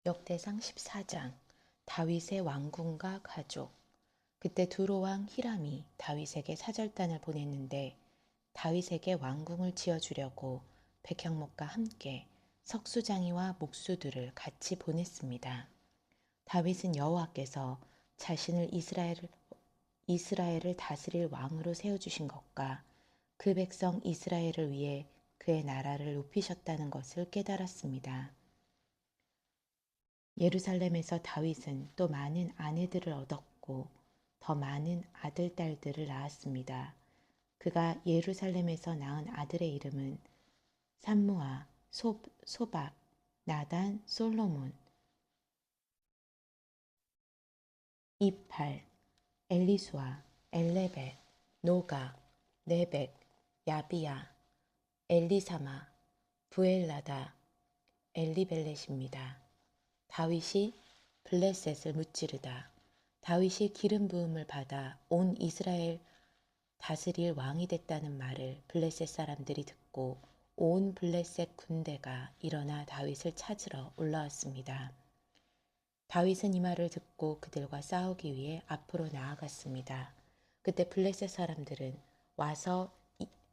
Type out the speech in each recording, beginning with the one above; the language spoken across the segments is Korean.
역대상 14장 다윗의 왕궁과 가족. 그때 두로왕 히람이 다윗에게 사절단을 보냈는데 다윗에게 왕궁을 지어주려고 백향목과 함께 석수장이와 목수들을 같이 보냈습니다. 다윗은 여호와께서 자신을 이스라엘을 다스릴 왕으로 세워주신 것과 그 백성 이스라엘을 위해 그의 나라를 높이셨다는 것을 깨달았습니다. 예루살렘에서 다윗은 또 많은 아내들을 얻었고 더 많은 아들, 딸들을 낳았습니다. 그가 예루살렘에서 낳은 아들의 이름은 삼무아, 소박, 나단, 솔로몬, 이팔, 엘리수아, 엘레벳, 노가, 네벡, 야비야, 엘리사마, 부엘라다, 엘리벨렛입니다. 다윗이 블레셋을 무찌르다. 다윗이 기름 부음을 받아 온 이스라엘 다스릴 왕이 됐다는 말을 블레셋 사람들이 듣고 온 블레셋 군대가 일어나 다윗을 찾으러 올라왔습니다. 다윗은 이 말을 듣고 그들과 싸우기 위해 앞으로 나아갔습니다. 그때 블레셋 사람들은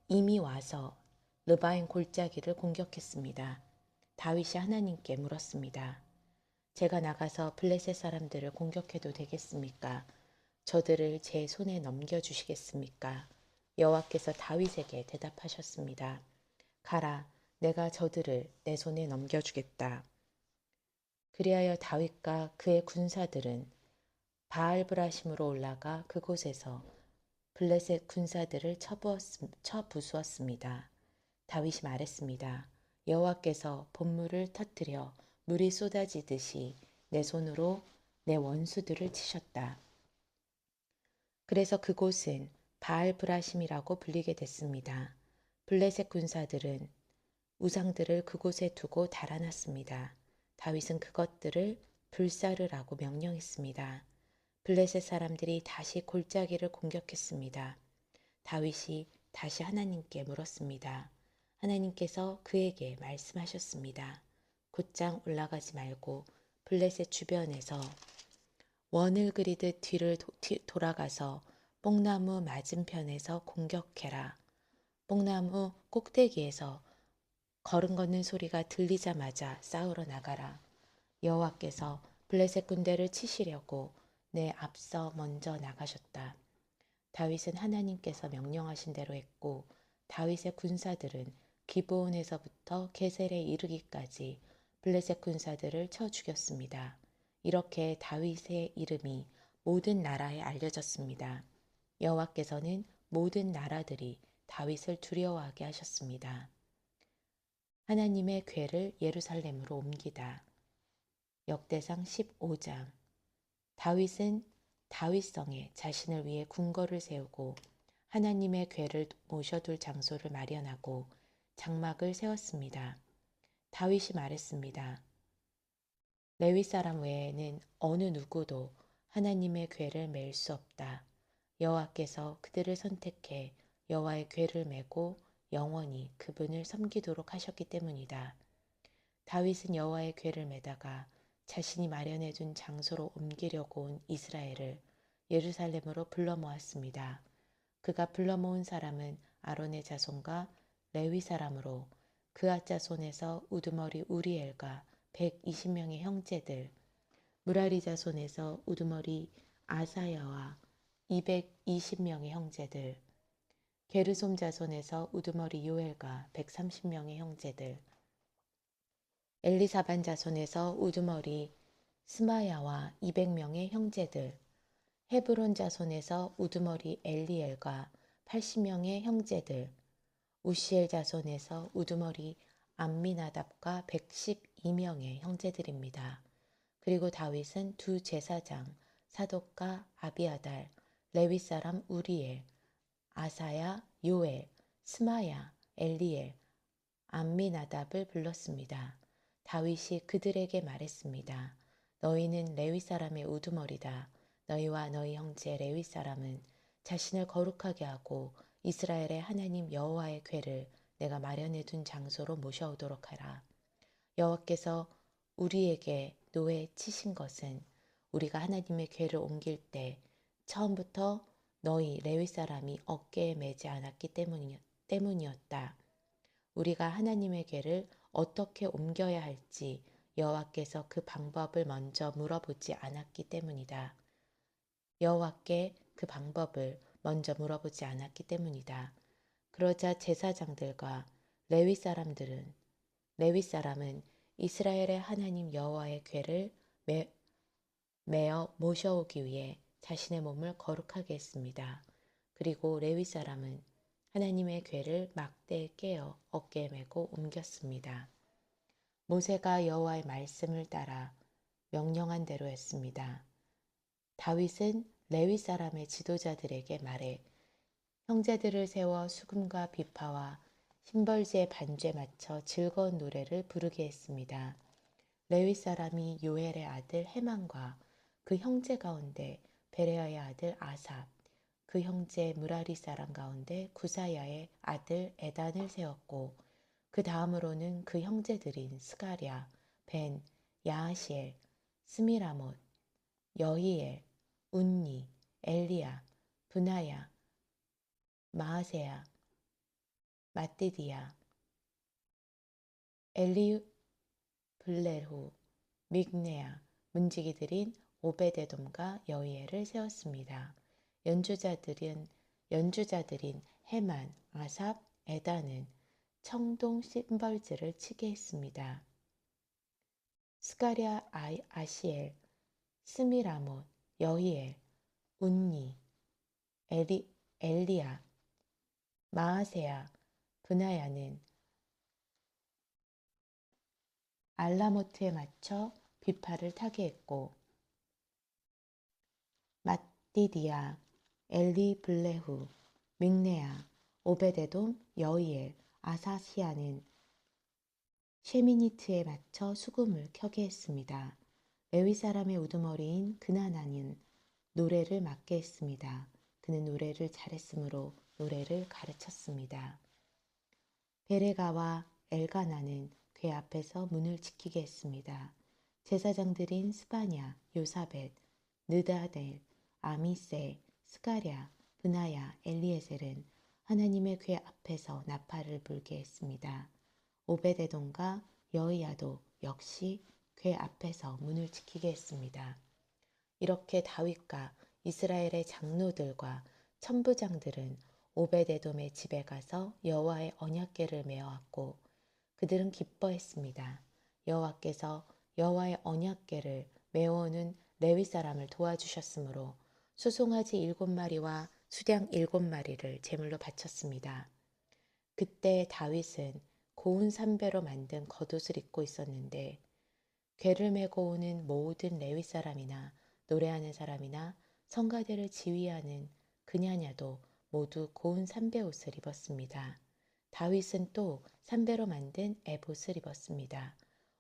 이미 와서 르바임 골짜기를 공격했습니다. 다윗이 하나님께 물었습니다. 제가 나가서 블레셋 사람들을 공격해도 되겠습니까? 저들을 제 손에 넘겨주시겠습니까? 여호와께서 다윗에게 대답하셨습니다. 가라, 내가 저들을 내 손에 넘겨주겠다. 그리하여 다윗과 그의 군사들은 바알브라심으로 올라가 그곳에서 블레셋 군사들을 쳐부수었습니다. 다윗이 말했습니다. 여호와께서 본물을 터뜨려 물이 쏟아지듯이 내 손으로 내 원수들을 치셨다. 그래서 그곳은 바알브라심이라고 불리게 됐습니다. 블레셋 군사들은 우상들을 그곳에 두고 달아났습니다. 다윗은 그것들을 불사르라고 명령했습니다. 블레셋 사람들이 다시 골짜기를 공격했습니다. 다윗이 다시 하나님께 물었습니다. 하나님께서 그에게 말씀하셨습니다. 곧장 올라가지 말고 블레셋 주변에서 원을 그리듯 뒤를 돌아가서 뽕나무 맞은편에서 공격해라. 뽕나무 꼭대기에서 걸음 걷는 소리가 들리자마자 싸우러 나가라. 여호와께서 블레셋 군대를 치시려고 내 앞서 먼저 나가셨다. 다윗은 하나님께서 명령하신 대로 했고 다윗의 군사들은 기브온에서부터 게셀에 이르기까지 블레셋 군사들을 쳐 죽였습니다. 이렇게 다윗의 이름이 모든 나라에 알려졌습니다. 여호와께서는 모든 나라들이 다윗을 두려워하게 하셨습니다. 하나님의 궤를 예루살렘으로 옮기다. 역대상 15장. 다윗은 다윗성에 자신을 위해 궁궐을 세우고 하나님의 궤를 모셔둘 장소를 마련하고 장막을 세웠습니다. 다윗이 말했습니다. 레위 사람 외에는 어느 누구도 하나님의 궤를 맬 수 없다. 여호와께서 그들을 선택해 여호와의 궤를 메고 영원히 그분을 섬기도록 하셨기 때문이다. 다윗은 여호와의 궤를 메다가 자신이 마련해 둔 장소로 옮기려고 온 이스라엘을 예루살렘으로 불러 모았습니다. 그가 불러 모은 사람은 아론의 자손과 레위 사람으로 그앗 자손에서 우두머리 우리엘과 120명의 형제들, 무라리 자손에서 우두머리 아사야와 220명의 형제들, 게르솜 자손에서 우두머리 요엘과 130명의 형제들, 엘리사반 자손에서 우두머리 스마야와 200명의 형제들, 헤브론 자손에서 우두머리 엘리엘과 80명의 형제들, 우시엘 자손에서 우두머리 암미나답과 112명의 형제들입니다. 그리고 다윗은 두 제사장 사독과 아비아달, 레위 사람 우리엘, 아사야, 요엘, 스마야, 엘리엘, 암미나답을 불렀습니다. 다윗이 그들에게 말했습니다. 너희는 레위 사람의 우두머리다. 너희와 너희 형제 레위 사람은 자신을 거룩하게 하고 이스라엘의 하나님 여호와의 궤를 내가 마련해 둔 장소로 모셔오도록 하라. 여호와께서 우리에게 노에 치신 것은 우리가 하나님의 궤를 옮길 때 처음부터 너희 레위 사람이 어깨에 매지 않았기 때문이었다. 우리가 하나님의 궤를 어떻게 옮겨야 할지 여호와께서 그 방법을 먼저 물어보지 않았기 때문이다. 여호와께 그 방법을 먼저 물어보지 않았기 때문이다. 그러자 제사장들과 레위 사람은 이스라엘의 하나님 여호와의 궤를 메어 모셔오기 위해 자신의 몸을 거룩하게 했습니다. 그리고 레위 사람은 하나님의 궤를 막대에 깨어 어깨에 메고 옮겼습니다. 모세가 여호와의 말씀을 따라 명령한 대로 했습니다. 다윗은 레위 사람의 지도자들에게 말해 형제들을 세워 수금과 비파와 심벌지의 반주에 맞춰 즐거운 노래를 부르게 했습니다. 레위 사람이 요엘의 아들 헤만과 그 형제 가운데 베레아의 아들 아삽, 그 형제 무라리 사람 가운데 구사야의 아들 에단을 세웠고 그 다음으로는 그 형제들인 스가랴, 벤, 야하시엘, 스미라못, 여히엘, 운니, 엘리야, 브나야, 마아세야, 마띠디야, 엘리블레후, 믹네야, 문지기들인 오베데돔과 여히엘을 세웠습니다. 연주자들인 헤만, 아삽, 에다는 청동 심벌즈를 치게 했습니다. 스가랴, 아시엘, 스미라못, 여히엘, 운니, 엘리야, 마아세야, 브나야는 알라모트에 맞춰 비파를 타게 했고 마띠디아, 엘리블레후, 믹네야, 오베데돔, 여히엘, 아사시아는 쉐미니트에 맞춰 수금을 켜게 했습니다. 레위 사람의 우두머리인 그나나는 노래를 맡게 했습니다. 그는 노래를 잘했으므로 노래를 가르쳤습니다. 베레가와 엘가나는 궤 앞에서 문을 지키게 했습니다. 제사장들인 스바냐, 요사벳, 느다넬, 아미세, 스가랴, 브나야, 엘리에셀은 하나님의 궤 앞에서 나팔을 불게 했습니다. 오베데돔과 여이야도 역시 궤 앞에서 문을 지키게 했습니다. 이렇게 다윗과 이스라엘의 장로들과 천부장들은 오베데돔의 집에 가서 여호와의 언약궤를 메어왔고 그들은 기뻐했습니다. 여호와께서 여호와의 언약궤를 메어오는 레위 사람을 도와주셨으므로 수송아지 7마리와 수량 7마리를 제물로 바쳤습니다. 그때 다윗은 고운 삼배로 만든 겉옷을 입고 있었는데 궤를 메고 오는 모든 레위 사람이나 노래하는 사람이나 성가대를 지휘하는 그냐냐도 모두 고운 삼배 옷을 입었습니다. 다윗은 또 삼배로 만든 에봇을 입었습니다.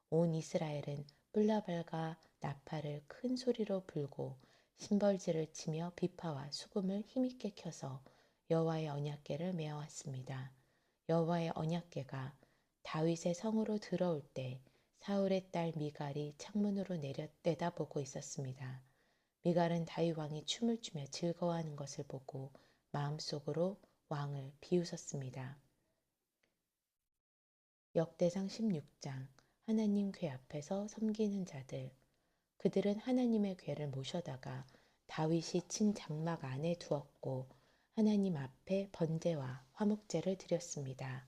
온 이스라엘은 뿔라발과 나팔을 큰 소리로 불고 심벌지를 치며 비파와 수금을 힘있게 켜서 여호와의 언약궤를 메어왔습니다. 여호와의 언약궤가 다윗의 성으로 들어올 때 사울의 딸 미갈이 창문으로 내다보고 있었습니다. 미갈은 다윗 왕이 춤을 추며 즐거워하는 것을 보고 마음속으로 왕을 비웃었습니다. 역대상 16장 하나님 궤 앞에서 섬기는 자들. 그들은 하나님의 궤를 모셔다가 다윗이 친 장막 안에 두었고 하나님 앞에 번제와 화목제를 드렸습니다.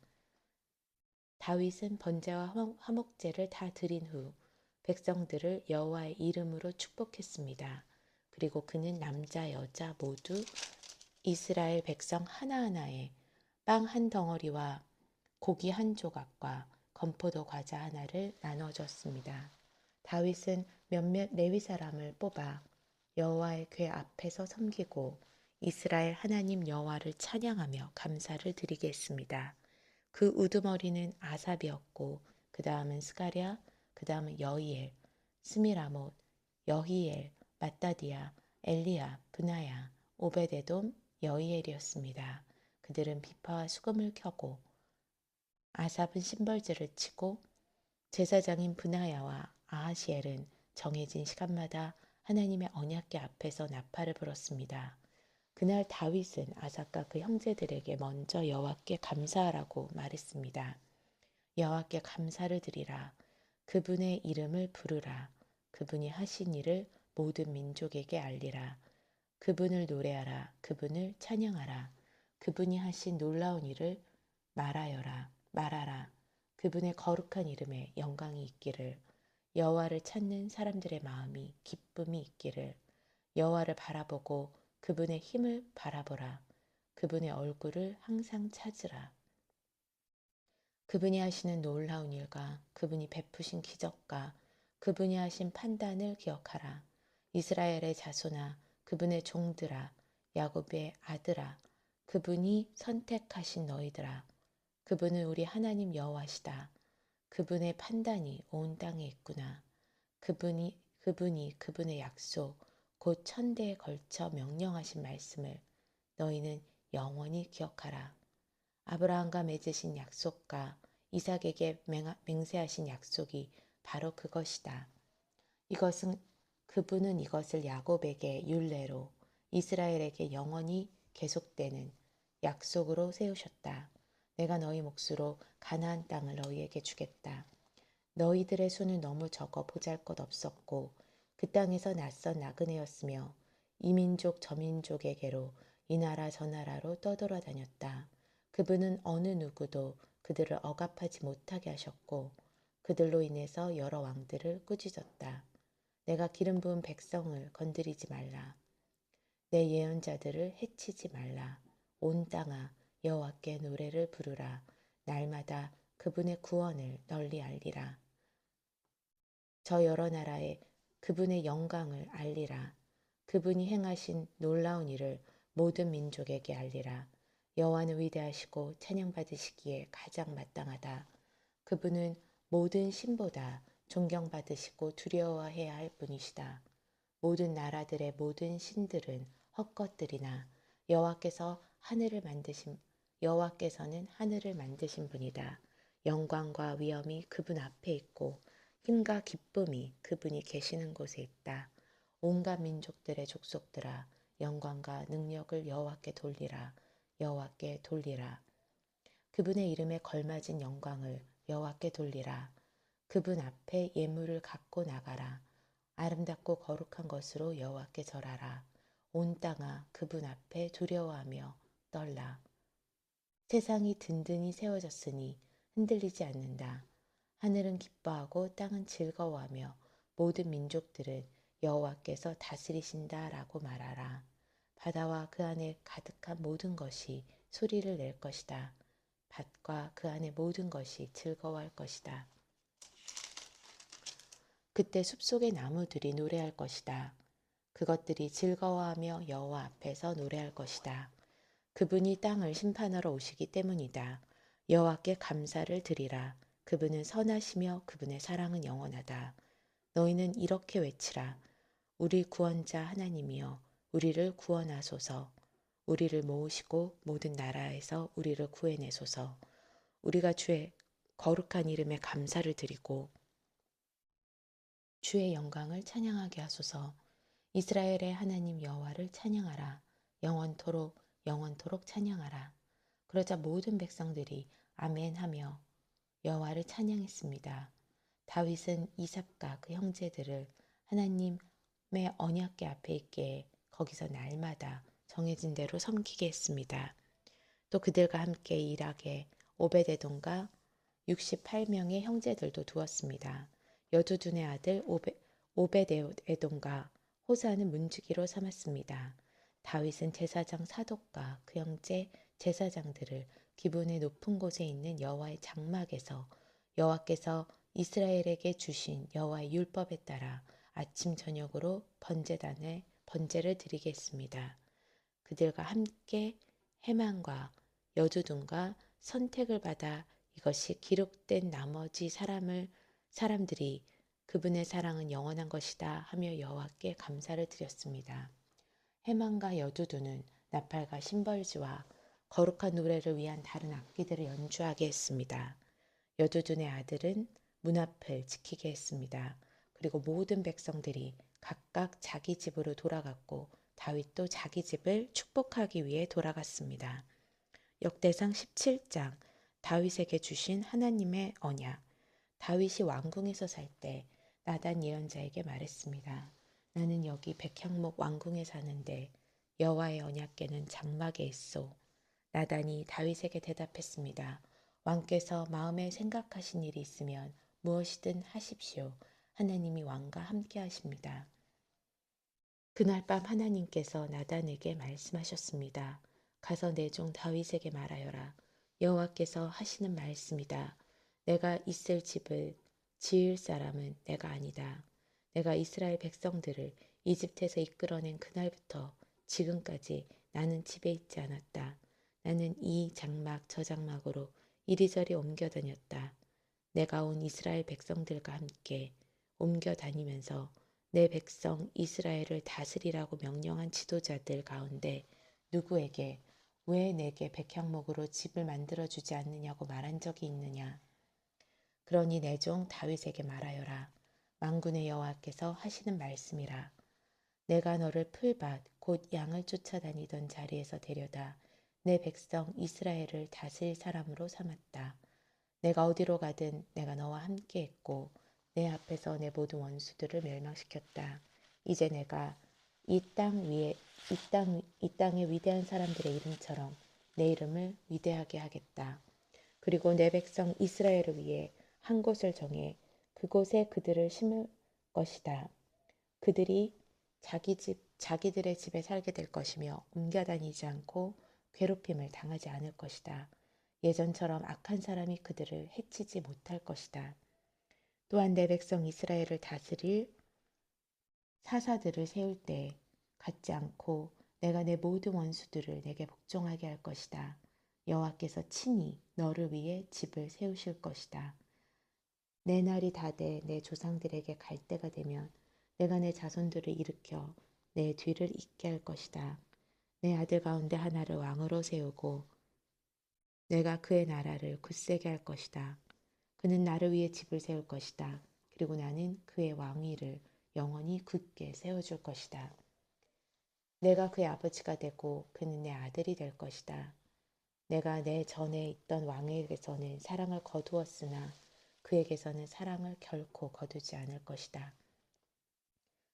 다윗은 번제와 화목제를 다 드린 후 백성들을 여호와의 이름으로 축복했습니다. 그리고 그는 남자 여자 모두 이스라엘 백성 하나하나에 빵 한 덩어리와 고기 한 조각과 건포도 과자 하나를 나눠줬습니다. 다윗은 몇몇 레위 사람을 뽑아 여호와의 궤 앞에서 섬기고 이스라엘 하나님 여호와를 찬양하며 감사를 드리게 했습니다. 그 우두머리는 아삽이었고 그 다음은 스가랴, 그 다음은 여히엘, 스미라못, 여히엘, 마따디아, 엘리야, 브나야, 오베데돔, 여히엘이었습니다. 그들은 비파와 수금을 켜고 아삽은 심벌지를 치고 제사장인 브나야와 아하시엘은 정해진 시간마다 하나님의 언약궤 앞에서 나팔을 불었습니다. 그날 다윗은 아삭과 그 형제들에게 먼저 여호와께 감사하라고 말했습니다. 여호와께 감사를 드리라. 그분의 이름을 부르라. 그분이 하신 일을 모든 민족에게 알리라. 그분을 노래하라. 그분을 찬양하라. 그분이 하신 놀라운 일을 말하라. 그분의 거룩한 이름에 영광이 있기를. 여호와를 찾는 사람들의 마음이 기쁨이 있기를. 여호와를 바라보고 그분의 힘을 바라보라. 그분의 얼굴을 항상 찾으라. 그분이 하시는 놀라운 일과 그분이 베푸신 기적과 그분이 하신 판단을 기억하라. 이스라엘의 자손아, 그분의 종들아, 야곱의 아들아, 그분이 선택하신 너희들아. 그분은 우리 하나님 여호와시다. 그분의 판단이 온 땅에 있구나. 그분이 그분의 약속, 곧 천대에 걸쳐 명령하신 말씀을 너희는 영원히 기억하라. 아브라함과 맺으신 약속과 이삭에게 맹세하신 약속이 바로 그것이다. 그분은 이것을 야곱에게 율례로, 이스라엘에게 영원히 계속되는 약속으로 세우셨다. 내가 너희 몫으로 가나안 땅을 너희에게 주겠다. 너희들의 수는 너무 적어 보잘것없었고 그 땅에서 낯선 나그네였으며 이 민족 저 민족에게로 이 나라 저 나라로 떠돌아다녔다. 그분은 어느 누구도 그들을 억압하지 못하게 하셨고 그들로 인해서 여러 왕들을 꾸짖었다. 내가 기름 부은 백성을 건드리지 말라. 내 예언자들을 해치지 말라. 온 땅아 여호와께 노래를 부르라. 날마다 그분의 구원을 널리 알리라. 저 여러 나라에 그분의 영광을 알리라. 그분이 행하신 놀라운 일을 모든 민족에게 알리라. 여호와는 위대하시고 찬양받으시기에 가장 마땅하다. 그분은 모든 신보다 존경받으시고 두려워해야 할 분이시다. 모든 나라들의 모든 신들은 헛것들이나 여호와께서는 하늘을 만드신 분이다. 영광과 위엄이 그분 앞에 있고 힘과 기쁨이 그분이 계시는 곳에 있다. 온갖 민족들의 족속들아 영광과 능력을 여호와께 돌리라. 여호와께 돌리라. 그분의 이름에 걸맞은 영광을 여호와께 돌리라. 그분 앞에 예물을 갖고 나가라. 아름답고 거룩한 것으로 여호와께 절하라. 온 땅아 그분 앞에 두려워하며 떨라. 세상이 든든히 세워졌으니 흔들리지 않는다. 하늘은 기뻐하고 땅은 즐거워하며 모든 민족들은 여호와께서 다스리신다라고 말하라. 바다와 그 안에 가득한 모든 것이 소리를 낼 것이다. 밭과 그 안에 모든 것이 즐거워할 것이다. 그때 숲속의 나무들이 노래할 것이다. 그것들이 즐거워하며 여호와 앞에서 노래할 것이다. 그분이 땅을 심판하러 오시기 때문이다. 여호와께 감사를 드리라. 그분은 선하시며 그분의 사랑은 영원하다. 너희는 이렇게 외치라. 우리 구원자 하나님이여 우리를 구원하소서. 우리를 모으시고 모든 나라에서 우리를 구해내소서. 우리가 주의 거룩한 이름에 감사를 드리고 주의 영광을 찬양하게 하소서. 이스라엘의 하나님 여호와를 찬양하라. 영원토록 찬양하라. 그러자 모든 백성들이 아멘하며 여호와를 찬양했습니다. 다윗은 이삭과 그 형제들을 하나님의 언약궤 앞에 있게 거기서 날마다 정해진 대로 섬기게 했습니다. 또 그들과 함께 일하게 오벳에돔과 68명의 형제들도 두었습니다. 여두둔의 아들 오벳에돔과 호사는 문지기로 삼았습니다. 다윗은 제사장 사독과 그 형제 제사장들을 기분의 높은 곳에 있는 여호와의 장막에서 여호와께서 이스라엘에게 주신 여호와의 율법에 따라 아침 저녁으로 번제를 드리게 했습니다. 그들과 함께 해만과 여두둔과 선택을 받아 이것이 기록된 나머지 사람들이 그분의 사랑은 영원한 것이다 하며 여호와께 감사를 드렸습니다. 해만과 여두둔은 나팔과 심벌지와 거룩한 노래를 위한 다른 악기들을 연주하게 했습니다. 여두둔의 아들은 문 앞을 지키게 했습니다. 그리고 모든 백성들이 각각 자기 집으로 돌아갔고 다윗도 자기 집을 축복하기 위해 돌아갔습니다. 역대상 17장 다윗에게 주신 하나님의 언약. 다윗이 왕궁에서 살 때 나단 예언자에게 말했습니다. 나는 여기 백향목 왕궁에 사는데 여호와의 언약궤는 장막에 있소. 나단이 다윗에게 대답했습니다. 왕께서 마음에 생각하신 일이 있으면 무엇이든 하십시오. 하나님이 왕과 함께 하십니다. 그날 밤 하나님께서 나단에게 말씀하셨습니다. 가서 내 종 다윗에게 말하여라. 여호와께서 하시는 말씀이다. 내가 있을 집을 지을 사람은 내가 아니다. 내가 이스라엘 백성들을 이집트에서 이끌어낸 그날부터 지금까지 나는 집에 있지 않았다. 나는 이 장막 저 장막으로 이리저리 옮겨 다녔다. 내가 온 이스라엘 백성들과 함께 옮겨 다니면서 내 백성 이스라엘을 다스리라고 명령한 지도자들 가운데 누구에게 왜 내게 백향목으로 집을 만들어 주지 않느냐고 말한 적이 있느냐. 그러니 내 종 다윗에게 말하여라. 만군의 여호와께서 하시는 말씀이라. 내가 너를 풀밭 곧 양을 쫓아다니던 자리에서 데려다 내 백성 이스라엘을 다스릴 사람으로 삼았다. 내가 어디로 가든 내가 너와 함께 했고 내 앞에서 내 모든 원수들을 멸망시켰다. 이제 내가 이 땅의 위대한 사람들의 이름처럼 내 이름을 위대하게 하겠다. 그리고 내 백성 이스라엘을 위해 한 곳을 정해 그곳에 그들을 심을 것이다. 그들이 자기들의 집에 살게 될 것이며 옮겨 다니지 않고 괴롭힘을 당하지 않을 것이다. 예전처럼 악한 사람이 그들을 해치지 못할 것이다. 또한 내 백성 이스라엘을 다스릴 사사들을 세울 때 갖지 않고 내가 내 모든 원수들을 내게 복종하게 할 것이다. 여호와께서 친히 너를 위해 집을 세우실 것이다. 내 날이 다 돼 내 조상들에게 갈 때가 되면 내가 내 자손들을 일으켜 내 뒤를 잇게 할 것이다. 내 아들 가운데 하나를 왕으로 세우고 내가 그의 나라를 굳세게 할 것이다. 그는 나를 위해 집을 세울 것이다. 그리고 나는 그의 왕위를 영원히 굳게 세워줄 것이다. 내가 그의 아버지가 되고 그는 내 아들이 될 것이다. 내가 내 전에 있던 왕에게서는 사랑을 거두었으나 그에게서는 사랑을 결코 거두지 않을 것이다.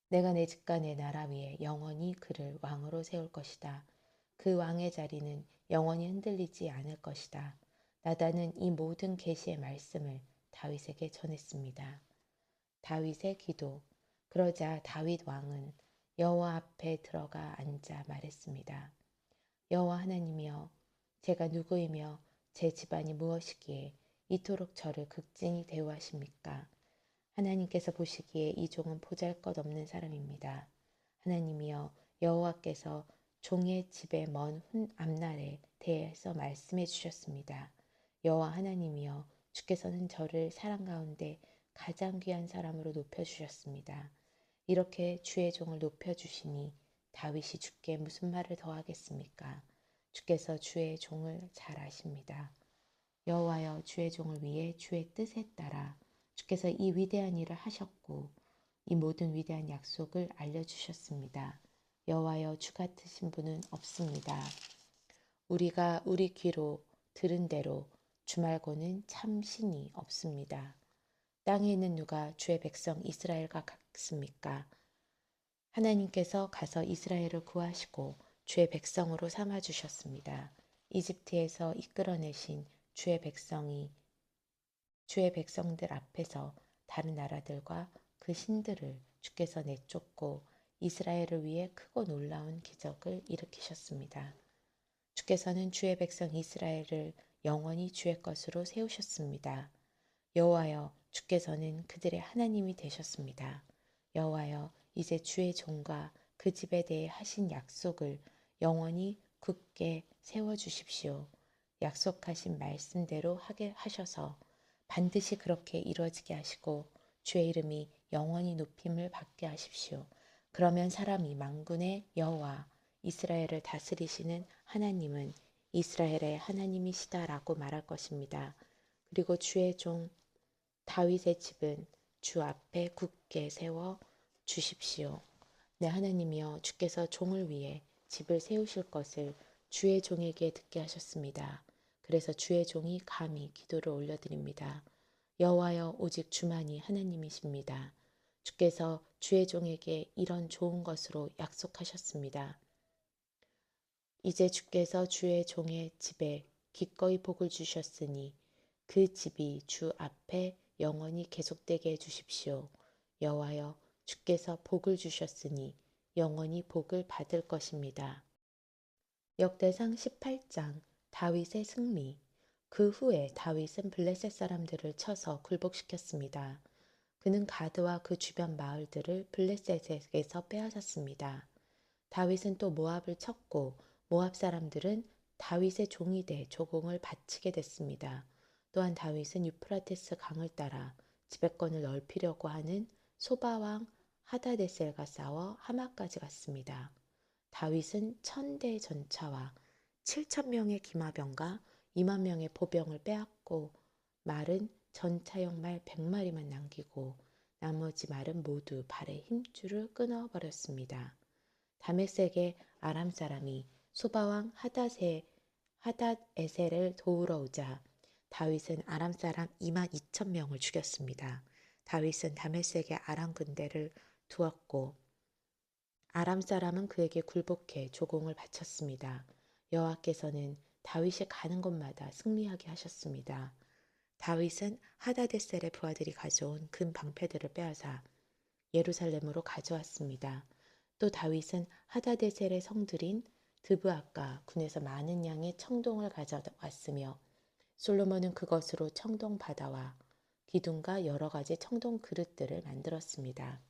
내가 내 집과 내 나라 위에 영원히 그를 왕으로 세울 것이다. 그 왕의 자리는 영원히 흔들리지 않을 것이다. 나단은 이 모든 계시의 말씀을 다윗에게 전했습니다. 다윗의 기도. 그러자 다윗 왕은 여호와 앞에 들어가 앉아 말했습니다. 여호와 하나님이여, 제가 누구이며 제 집안이 무엇이기에 이토록 저를 극진히 대우하십니까? 하나님께서 보시기에 이 종은 보잘것없는 사람입니다. 하나님이여, 여호와께서 종의 집의 먼 앞날에 대해서 말씀해 주셨습니다. 여호와 하나님이여, 주께서는 저를 사람 가운데 가장 귀한 사람으로 높여주셨습니다. 이렇게 주의 종을 높여주시니 다윗이 주께 무슨 말을 더하겠습니까? 주께서 주의 종을 잘 아십니다. 여호와여, 주의 종을 위해 주의 뜻에 따라 주께서 이 위대한 일을 하셨고 이 모든 위대한 약속을 알려주셨습니다. 여호와여, 주 같으신 분은 없습니다. 우리가 우리 귀로 들은 대로 주 말고는 참 신이 없습니다. 땅에 있는 누가 주의 백성 이스라엘과 같습니까? 하나님께서 가서 이스라엘을 구하시고 주의 백성으로 삼아 주셨습니다. 이집트에서 이끌어내신 주의 백성들 앞에서 다른 나라들과 그 신들을 주께서 내쫓고 이스라엘을 위해 크고 놀라운 기적을 일으키셨습니다. 주께서는 주의 백성 이스라엘을 영원히 주의 것으로 세우셨습니다. 여호와여, 주께서는 그들의 하나님이 되셨습니다. 여호와여, 이제 주의 종과 그 집에 대해 하신 약속을 영원히 굳게 세워주십시오. 약속하신 말씀대로 하게 하셔서 반드시 그렇게 이루어지게 하시고 주의 이름이 영원히 높임을 받게 하십시오. 그러면 사람이 만군의 여호와 이스라엘을 다스리시는 하나님은 이스라엘의 하나님이시다라고 말할 것입니다. 그리고 주의 종 다윗의 집은 주 앞에 굳게 세워 주십시오. 내 하나님이여, 주께서 종을 위해 집을 세우실 것을 주의 종에게 듣게 하셨습니다. 그래서 주의 종이 감히 기도를 올려드립니다. 여호와여, 오직 주만이 하나님이십니다. 주께서 주의 종에게 이런 좋은 것으로 약속하셨습니다. 이제 주께서 주의 종의 집에 기꺼이 복을 주셨으니 그 집이 주 앞에 영원히 계속되게 해주십시오. 여호와여, 주께서 복을 주셨으니 영원히 복을 받을 것입니다. 역대상 18장 다윗의 승리. 그 후에 다윗은 블레셋 사람들을 쳐서 굴복시켰습니다. 그는 가드와 그 주변 마을들을 블레셋에게서 빼앗았습니다. 다윗은 또 모압을 쳤고 모압 사람들은 다윗의 종이 돼 조공을 바치게 됐습니다. 또한 다윗은 유프라테스 강을 따라 지배권을 넓히려고 하는 소바왕 하다데셀과 싸워 하마까지 갔습니다. 다윗은 1000대 전차와 7000명의 기마병과 2만 명의 보병을 빼앗고 말은 전차용 말 100마리만 남기고 나머지 말은 모두 발의 힘줄을 끊어버렸습니다. 다메섹의 아람 사람이 소바왕 하닷에셀을 도우러 오자 다윗은 아람 사람 2만 2천 명을 죽였습니다. 다윗은 다메섹의 아람 군대를 두었고 아람 사람은 그에게 굴복해 조공을 바쳤습니다. 여호와께서는 다윗이 가는 곳마다 승리하게 하셨습니다. 다윗은 하다데셀의 부하들이 가져온 금 방패들을 빼앗아 예루살렘으로 가져왔습니다. 또 다윗은 하다데셀의 성들인 드브아과 군에서 많은 양의 청동을 가져왔으며 솔로몬은 그것으로 청동 바다와 기둥과 여러 가지 청동 그릇들을 만들었습니다.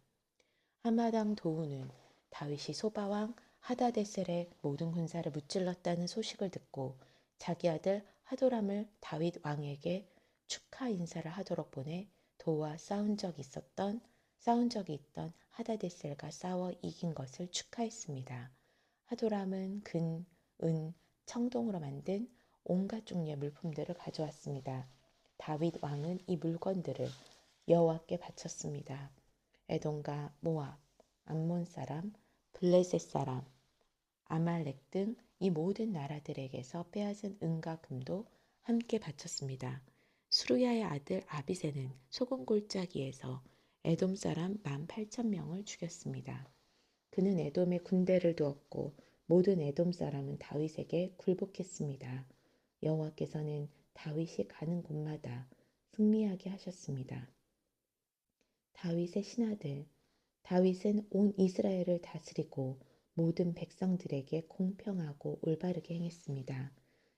한마당 도우는 다윗이 소바왕 하다데셀의 모든 군사를 무찔렀다는 소식을 듣고 자기 아들 하도람을 다윗 왕에게 축하 인사를 하도록 보내 도우와 싸운 적이 있던 하다데셀과 싸워 이긴 것을 축하했습니다. 하도람은 금, 은, 청동으로 만든 온갖 종류의 물품들을 가져왔습니다. 다윗 왕은 이 물건들을 여호와께 바쳤습니다. 에돔과 모압, 암몬 사람, 블레셋 사람, 아말렉 등 이 모든 나라들에게서 빼앗은 은과 금도 함께 바쳤습니다. 수루야의 아들 아비새는 소금 골짜기에서 에돔 사람 18,000명을 죽였습니다. 그는 에돔에 군대를 두었고 모든 에돔 사람은 다윗에게 굴복했습니다. 여호와께서는 다윗이 가는 곳마다 승리하게 하셨습니다. 다윗의 신하들. 다윗은 온 이스라엘을 다스리고 모든 백성들에게 공평하고 올바르게 행했습니다.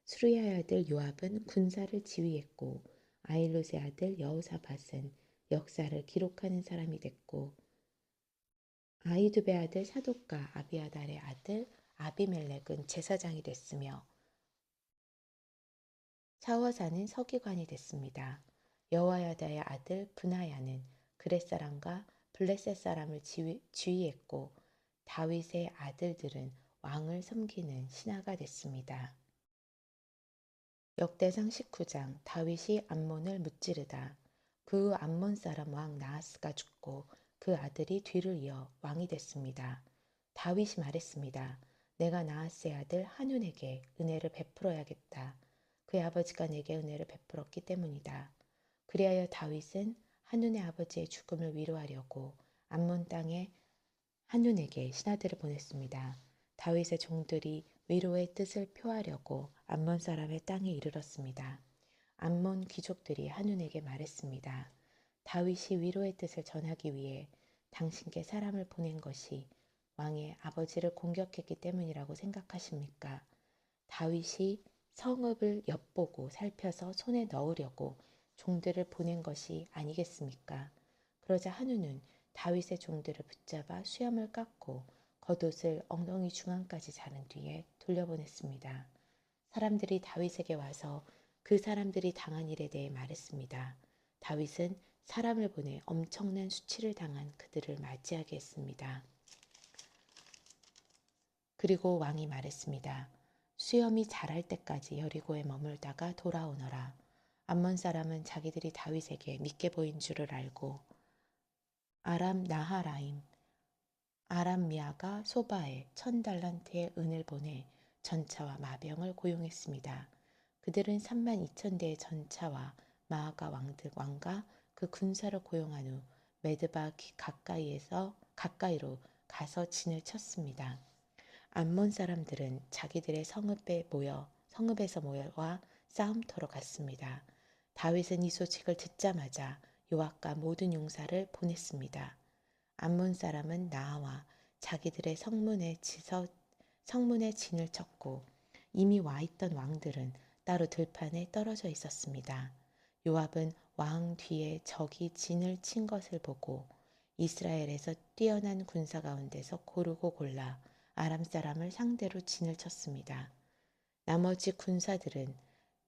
수르야의 아들 요압은 군사를 지휘했고 아일롯의 아들 여호사밧은 역사를 기록하는 사람이 됐고 아히두베의 아들 사독과 아비아달의 아들 아비멜렉은 제사장이 됐으며 샤워사는 서기관이 됐습니다. 여호야다의 아들 브나야는 그렛 사람과 블레셋 사람을 지휘했고 다윗의 아들들은 왕을 섬기는 신하가 됐습니다. 역대상 19장 다윗이 암몬을 무찌르다. 그 후 암몬 사람 왕 나하스가 죽고 그 아들이 뒤를 이어 왕이 됐습니다. 다윗이 말했습니다. 내가 나하스의 아들 한윤에게 은혜를 베풀어야겠다. 그의 아버지가 내게 은혜를 베풀었기 때문이다. 그리하여 다윗은 한윤의 아버지의 죽음을 위로하려고 암몬 땅에 한윤에게 신하들을 보냈습니다. 다윗의 종들이 위로의 뜻을 표하려고 암몬 사람의 땅에 이르렀습니다. 암몬 귀족들이 한윤에게 말했습니다. 다윗이 위로의 뜻을 전하기 위해 당신께 사람을 보낸 것이 왕의 아버지를 공격했기 때문이라고 생각하십니까? 다윗이 성읍을 엿보고 살펴서 손에 넣으려고 종들을 보낸 것이 아니겠습니까? 그러자 한우는 다윗의 종들을 붙잡아 수염을 깎고 겉옷을 엉덩이 중앙까지 자른 뒤에 돌려보냈습니다. 사람들이 다윗에게 와서 그 사람들이 당한 일에 대해 말했습니다. 다윗은 사람을 보내 엄청난 수치를 당한 그들을 맞이하게 했습니다. 그리고 왕이 말했습니다. 수염이 자랄 때까지 여리고에 머물다가 돌아오너라. 암몬 사람은 자기들이 다윗에게 믿게 보인 줄을 알고 아람 나하라임, 아람미아가 소바에 1000달란트의 은을 보내 전차와 마병을 고용했습니다. 그들은 3만 2천 대의 전차와 마아가 왕과 그 군사를 고용한 후 메드바 가까이로 가서 진을 쳤습니다. 암몬 사람들은 자기들의 성읍에서 모여와 싸움터로 갔습니다. 다윗은 이 소식을 듣자마자 요압과 모든 용사를 보냈습니다. 암몬 사람은 나와 자기들의 성문에 진을 쳤고 이미 와 있던 왕들은 따로 들판에 떨어져 있었습니다. 요압은 왕 뒤에 적이 진을 친 것을 보고 이스라엘에서 뛰어난 군사 가운데서 고르고 골라 아람 사람을 상대로 진을 쳤습니다. 나머지 군사들은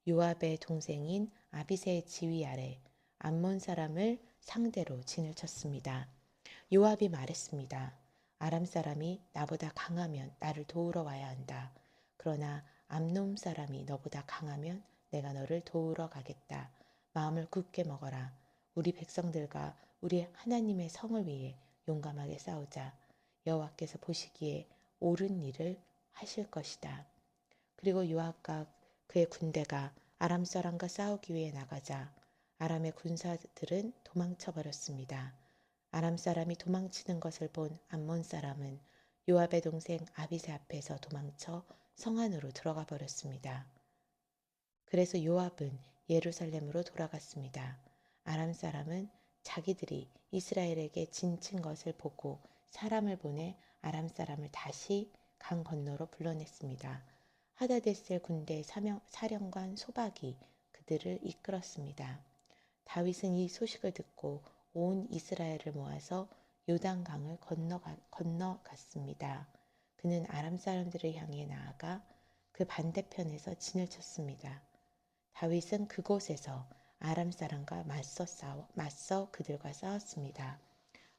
요압의 동생인 아비새의 지휘 아래 암몬 사람을 상대로 진을 쳤습니다. 요압이 말했습니다. 아람 사람이 나보다 강하면 나를 도우러 와야 한다. 그러나 암놈 사람이 너보다 강하면 내가 너를 도우러 가겠다. 마음을 굳게 먹어라. 우리 백성들과 우리 하나님의 성을 위해 용감하게 싸우자. 여호와께서 보시기에 옳은 일을 하실 것이다. 그리고 요압과 그의 군대가 아람 사람과 싸우기 위해 나가자 아람의 군사들은 도망쳐 버렸습니다. 아람 사람이 도망치는 것을 본 암몬 사람은 요압의 동생 아비새 앞에서 도망쳐 성 안으로 들어가 버렸습니다. 그래서 요압은 예루살렘으로 돌아갔습니다. 아람 사람은 자기들이 이스라엘에게 진친 것을 보고 사람을 보내 아람 사람을 다시 강 건너로 불러냈습니다. 하다데셀 군대 사령관 소박이 그들을 이끌었습니다. 다윗은 이 소식을 듣고 온 이스라엘을 모아서 요단강을 건너갔습니다. 그는 아람 사람들을 향해 나아가 그 반대편에서 진을 쳤습니다. 다윗은 그곳에서 아람 사람과 맞서 그들과 싸웠습니다.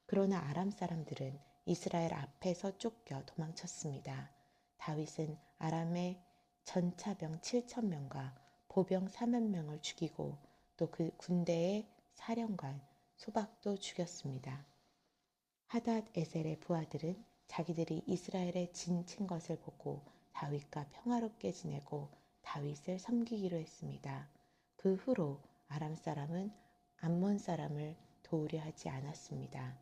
그러나 아람 사람들은 이스라엘 앞에서 쫓겨 도망쳤습니다. 다윗은 아람의 전차병 7,000명과 보병 4만 명을 죽이고 또 그 군대의 사령관 소박도 죽였습니다. 하닷 에셀의 부하들은 자기들이 이스라엘에 진친 것을 보고 다윗과 평화롭게 지내고 다윗을 섬기기로 했습니다. 그 후로 아람 사람은 암몬 사람을 도우려 하지 않았습니다.